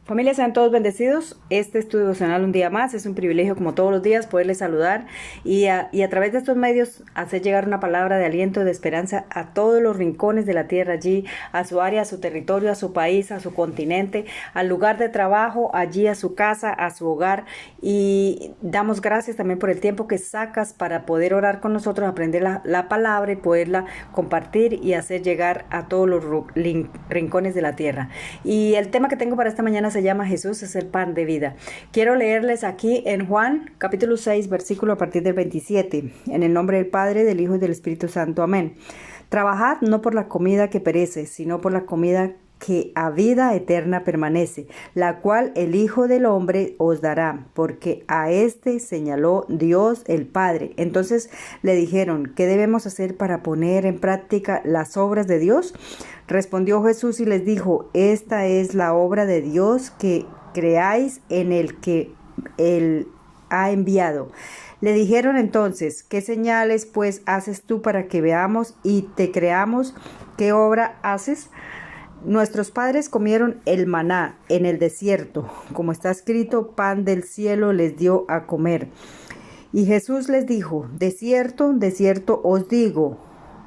Familia, sean todos bendecidos. Este es tu devocional un día más. Es un privilegio, como todos los días, poderles saludar y a través de estos medios hacer llegar una palabra de aliento, de esperanza a todos los rincones de la tierra, allí, a su área, a su territorio, a su país, a su continente, al lugar de trabajo, allí a su casa, a su hogar. Y damos gracias también por el tiempo que sacas para poder orar con nosotros, aprender la palabra y poderla compartir y hacer llegar a todos los rincones de la tierra. Y el tema que tengo para esta mañana se llama Jesús es el pan de vida. Quiero leerles aquí en Juan capítulo 6 versículo a partir del 27. En el nombre del Padre, del Hijo y del Espíritu Santo. Amén. Trabajad no por la comida que perece, sino por la comida que a vida eterna permanece, la cual el Hijo del Hombre os dará, porque a éste señaló Dios el Padre. Entonces le dijeron: ¿qué debemos hacer para poner en práctica las obras de Dios? Respondió Jesús y les dijo: esta es la obra de Dios, que creáis en el que Él ha enviado. Le dijeron entonces: ¿qué señales pues haces tú para que veamos y te creamos? ¿Qué obra haces? Nuestros padres comieron el maná en el desierto, como está escrito: pan del cielo les dio a comer. Y Jesús les dijo: de cierto, de cierto os digo,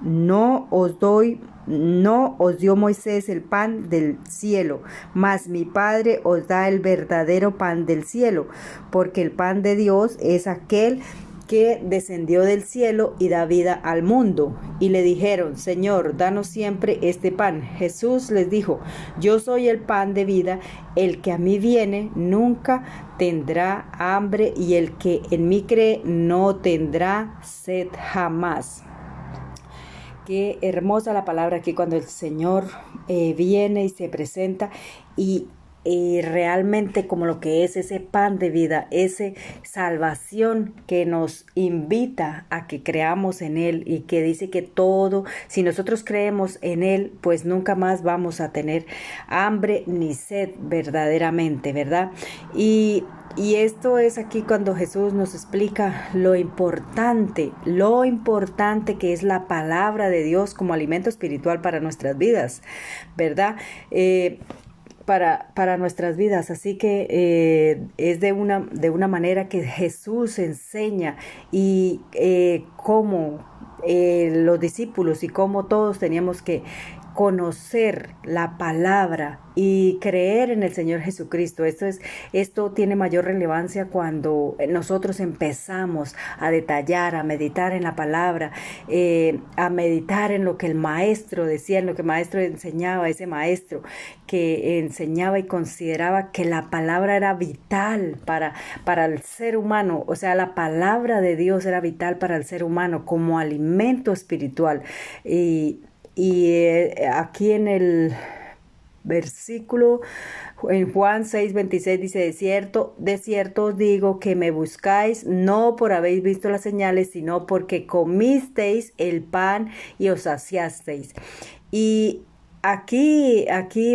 no os dio Moisés el pan del cielo, mas mi Padre os da el verdadero pan del cielo, porque el pan de Dios es aquel que descendió del cielo y da vida al mundo. Y le dijeron: Señor, danos siempre este pan. Jesús les dijo: yo soy el pan de vida, el que a mí viene nunca tendrá hambre, y el que en mí cree no tendrá sed jamás. Qué hermosa la palabra aquí cuando el Señor viene y se presenta y realmente como lo que es ese pan de vida, esa salvación que nos invita a que creamos en Él, y que dice que todo, si nosotros creemos en Él, pues nunca más vamos a tener hambre ni sed verdaderamente, ¿verdad? Y esto es aquí cuando Jesús nos explica lo importante que es la palabra de Dios como alimento espiritual para nuestras vidas, ¿verdad? Para nuestras vidas. Así que es de una manera que Jesús enseña y cómo los discípulos y cómo todos teníamos que conocer la palabra y creer en el Señor Jesucristo. Esto tiene mayor relevancia cuando nosotros empezamos a detallar, a meditar en la palabra, a meditar en lo que el maestro decía, en lo que el maestro enseñaba, ese maestro que enseñaba y consideraba que la palabra era vital para el ser humano. O sea, la palabra de Dios era vital para el ser humano como alimento espiritual. Y aquí en el versículo, en Juan 6:26 dice: de cierto os digo que me buscáis, no por habéis visto las señales, sino porque comisteis el pan y os saciasteis. Y aquí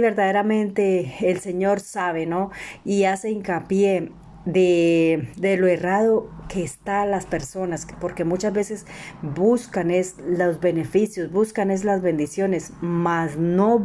verdaderamente el Señor sabe, ¿no? Y hace hincapié de lo errado que están las personas, porque muchas veces buscan es los beneficios, buscan es las bendiciones, mas no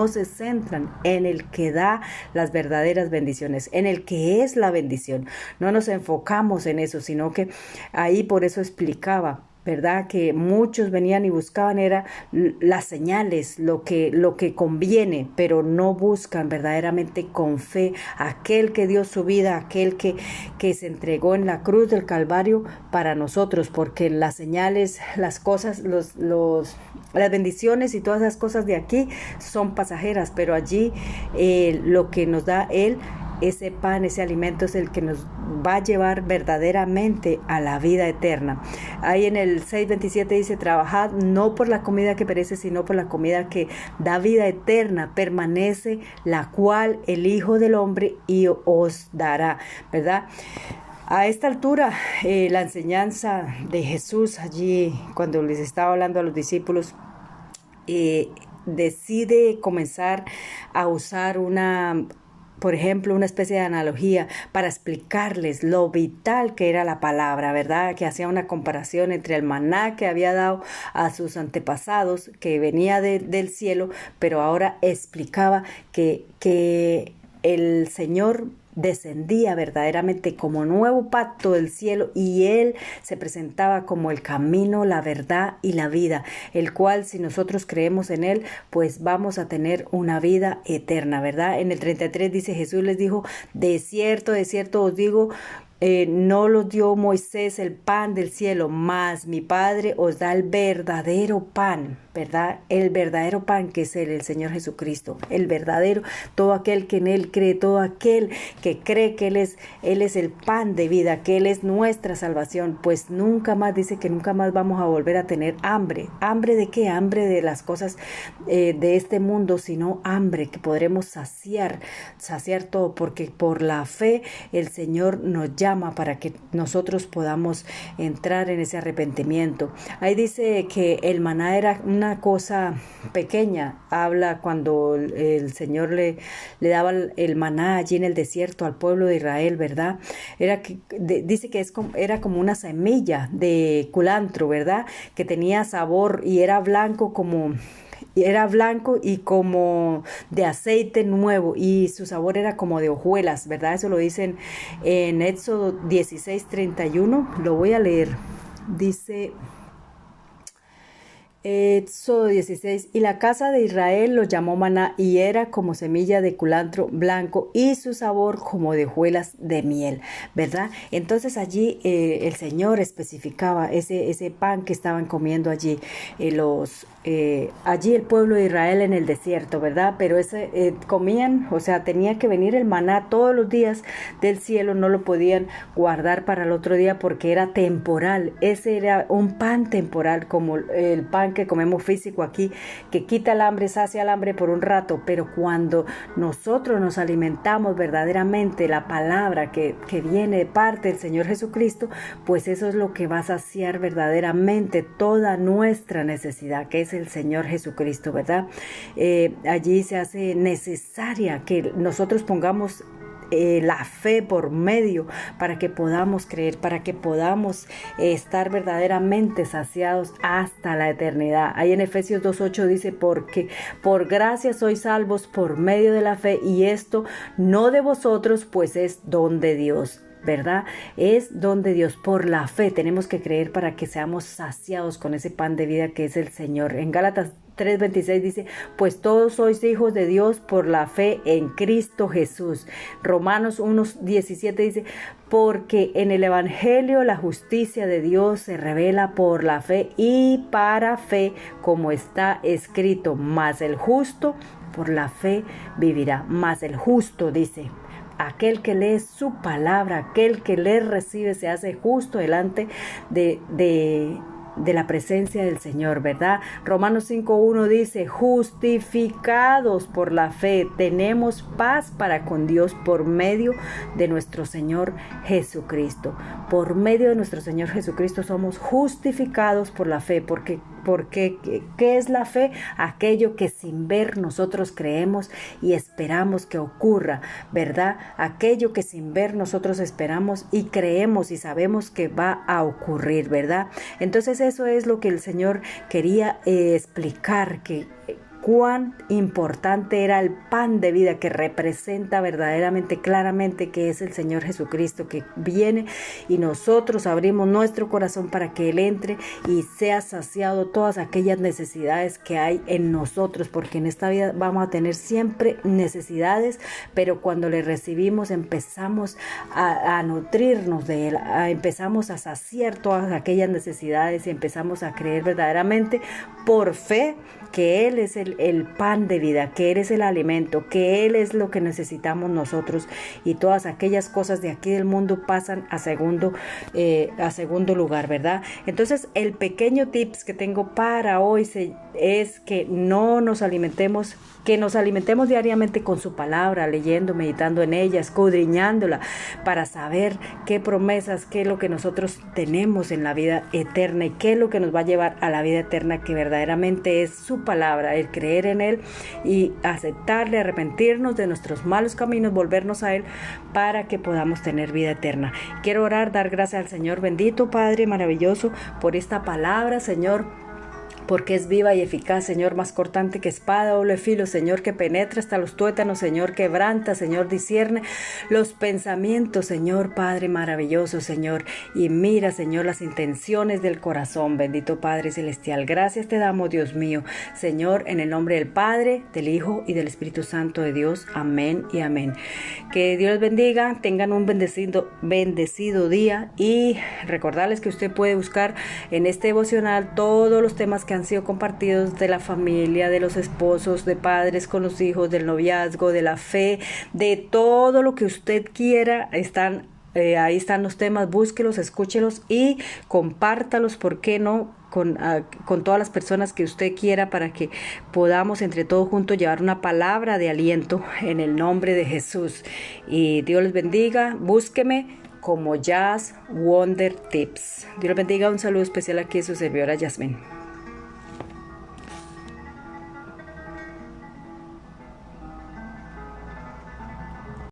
se centran en el que da las verdaderas bendiciones, en el que es la bendición. No nos enfocamos en eso, sino que ahí por eso explicaba, ¿verdad? Que muchos venían y buscaban era las señales, lo que conviene, pero no buscan verdaderamente con fe aquel que dio su vida, aquel que se entregó en la cruz del Calvario para nosotros, porque las señales, las cosas, las bendiciones y todas esas cosas de aquí son pasajeras, pero allí lo que nos da Él, ese pan, ese alimento, es el que nos va a llevar verdaderamente a la vida eterna. Ahí en el 6:27 dice: trabajad no por la comida que perece, sino por la comida que da vida eterna, permanece, la cual el Hijo del Hombre y os dará, ¿verdad? A esta altura, la enseñanza de Jesús allí, cuando les estaba hablando a los discípulos, decide comenzar a usar por ejemplo, una especie de analogía para explicarles lo vital que era la palabra, ¿verdad? Que hacía una comparación entre el maná que había dado a sus antepasados, que venía del cielo, pero ahora explicaba que el Señor descendía verdaderamente como nuevo pacto del cielo y Él se presentaba como el camino, la verdad y la vida, el cual si nosotros creemos en Él, pues vamos a tener una vida eterna, ¿verdad? En el 33 dice, Jesús les dijo, de cierto os digo, no los dio Moisés el pan del cielo, mas mi Padre os da el verdadero pan, ¿verdad? El verdadero pan que es el Señor Jesucristo, el verdadero, todo aquel que en Él cree, todo aquel que cree que Él es el pan de vida, que Él es nuestra salvación, pues nunca más, dice que nunca más vamos a volver a tener hambre. ¿Hambre de qué? Hambre de las cosas de este mundo, sino hambre que podremos saciar todo, porque por la fe el Señor nos llama para que nosotros podamos entrar en ese arrepentimiento. Ahí dice que el maná era una cosa pequeña. Habla cuando el Señor le daba el maná allí en el desierto al pueblo de Israel, ¿verdad? Dice que era como una semilla de culantro, ¿verdad? Que tenía sabor y era blanco y como de aceite nuevo y su sabor era como de hojuelas, ¿verdad? Eso lo dicen en Éxodo 16:31. Lo voy a leer. Dice Éxodo 16, y la casa de Israel lo llamó maná y era como semilla de culantro blanco y su sabor como de hojuelas de miel, ¿verdad? Entonces allí el Señor especificaba ese pan que estaban comiendo allí allí el pueblo de Israel en el desierto, ¿verdad? Pero comían, o sea, tenía que venir el maná todos los días del cielo, no lo podían guardar para el otro día porque era temporal. Ese era un pan temporal, como el pan que comemos físico aquí, que quita el hambre, sacia el hambre por un rato, pero cuando nosotros nos alimentamos verdaderamente la palabra que viene de parte del Señor Jesucristo, pues eso es lo que va a saciar verdaderamente toda nuestra necesidad, que es el Señor Jesucristo, ¿verdad? Allí se hace necesaria que nosotros pongamos la fe por medio para que podamos creer, para que podamos estar verdaderamente saciados hasta la eternidad. Ahí en Efesios 2:8 dice, porque por gracia sois salvos por medio de la fe, y esto no de vosotros, pues es don de Dios, ¿verdad? Es don de Dios. Por la fe tenemos que creer para que seamos saciados con ese pan de vida que es el Señor. En Gálatas 3:26 dice, pues todos sois hijos de Dios por la fe en Cristo Jesús. Romanos 1:17 dice, porque en el Evangelio la justicia de Dios se revela por la fe y para fe, como está escrito, mas el justo por la fe vivirá. Mas el justo, dice, aquel que lee su palabra, aquel que le recibe, se hace justo delante de la presencia del Señor, ¿verdad? Romanos 5:1 dice, justificados por la fe, tenemos paz para con Dios por medio de nuestro Señor Jesucristo. Por medio de nuestro Señor Jesucristo somos justificados por la fe, porque ¿qué es la fe? Aquello que sin ver nosotros creemos y esperamos que ocurra, ¿verdad? Aquello que sin ver nosotros esperamos y creemos y sabemos que va a ocurrir, ¿verdad? Entonces eso es lo que el Señor quería explicar, que cuán importante era el pan de vida que representa verdaderamente claramente que es el Señor Jesucristo, que viene y nosotros abrimos nuestro corazón para que Él entre y sea saciado todas aquellas necesidades que hay en nosotros, porque en esta vida vamos a tener siempre necesidades, pero cuando le recibimos empezamos a nutrirnos de Él, empezamos a saciar todas aquellas necesidades y empezamos a creer verdaderamente por fe que Él es el pan de vida, que Él es el alimento, que Él es lo que necesitamos nosotros, y todas aquellas cosas de aquí del mundo pasan a segundo lugar, ¿verdad? Entonces el pequeño tips que tengo para hoy es que nos alimentemos diariamente con su palabra, leyendo, meditando en ella, escudriñándola, para saber qué promesas, qué es lo que nosotros tenemos en la vida eterna y qué es lo que nos va a llevar a la vida eterna, que verdaderamente es su palabra, el creer en Él y aceptarle, arrepentirnos de nuestros malos caminos, volvernos a Él para que podamos tener vida eterna. Quiero orar, dar gracias al Señor. Bendito Padre maravilloso por esta palabra, Señor. porque es viva y eficaz, Señor, más cortante que espada doble filo, Señor, que penetra hasta los tuétanos, Señor, quebranta, Señor, discierne los pensamientos, Señor, Padre maravilloso, Señor, y mira, Señor, las intenciones del corazón, bendito Padre celestial. Gracias te damos, Dios mío, Señor, en el nombre del Padre, del Hijo y del Espíritu Santo de Dios. Amén y amén. Que Dios les bendiga, tengan un bendecido día, y recordarles que usted puede buscar en este devocional todos los temas que han sido compartidos de la familia, de los esposos, de padres con los hijos, del noviazgo, de la fe, de todo lo que usted quiera. Ahí están los temas, búsquelos, escúchelos y compártalos, ¿por qué no? Con todas las personas que usted quiera, para que podamos entre todos juntos llevar una palabra de aliento en el nombre de Jesús. Y Dios les bendiga, búsqueme como Jazz Wonder Tips. Dios les bendiga, un saludo especial aquí de su servidora Yasmín.